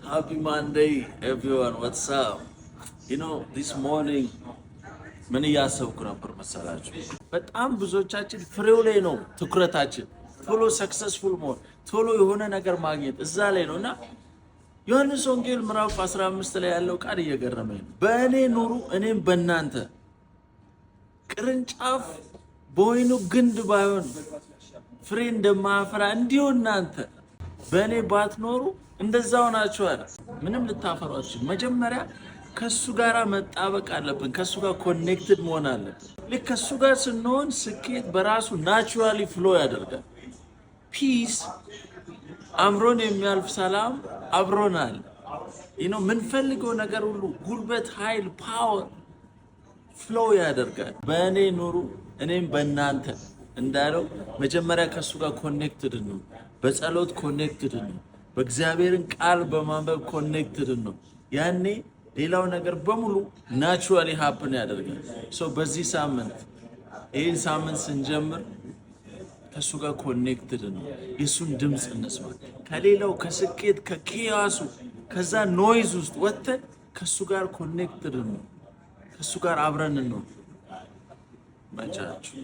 Happy Monday, everyone. What's up? This morning ምን እያሰብኩ ነበር መሰላችሁ? በጣም ብዙዎቻችን ፍሬው ላይ ነው ትኩረታችን። ቶሎ ሰክሰስፉል መሆን፣ ቶሎ የሆነ ነገር ማግኘት እዛ ላይ ነውና ዮሐንስ ወንጌል ምዕራፍ 15 ላይ ያለው ቃል እየገረመኝ ነው። በእኔ ኑሩ እኔም በእናንተ። ቅርንጫፍ በወይኑ ግንድ ባይሆን ፍሬ እንደማያፈራ እንዲሁ እናንተ በእኔ ባትኖሩ እንደዛው ናችኋል። ምንም ልታፈሩ አትችሉም። መጀመሪያ ከሱ ጋር መጣበቅ አለብን። ከሱ ጋር ኮኔክትድ መሆን አለብን። ልክ ከሱ ጋር ስንሆን ስኬት በራሱ ናቹራሊ ፍሎ ያደርጋል። ፒስ፣ አምሮን የሚያልፍ ሰላም አብሮናል። ምንፈልገው ነገር ሁሉ ጉልበት፣ ኃይል፣ ፓወር ፍሎ ያደርጋል። በእኔ ኑሩ እኔም በእናንተ እንዳለው መጀመሪያ ከሱ ጋር ኮኔክትድ ነው። በጸሎት ኮኔክትድ ነው። በእግዚአብሔርን ቃል በማንበብ ኮኔክትድ ነው። ያኔ ሌላው ነገር በሙሉ ናቹራሊ ሃፕን ያደርጋል። በዚህ ሳምንት ይህን ሳምንት ስንጀምር ከሱ ጋር ኮኔክትድ ነው። የሱን ድምፅ እንስማ። ከሌላው ከስኬት ከኪያሱ ከዛ ኖይዝ ውስጥ ወጥተን ከሱ ጋር ኮኔክትድ ነው። ከሱ ጋር አብረን ነው። መቻችሁ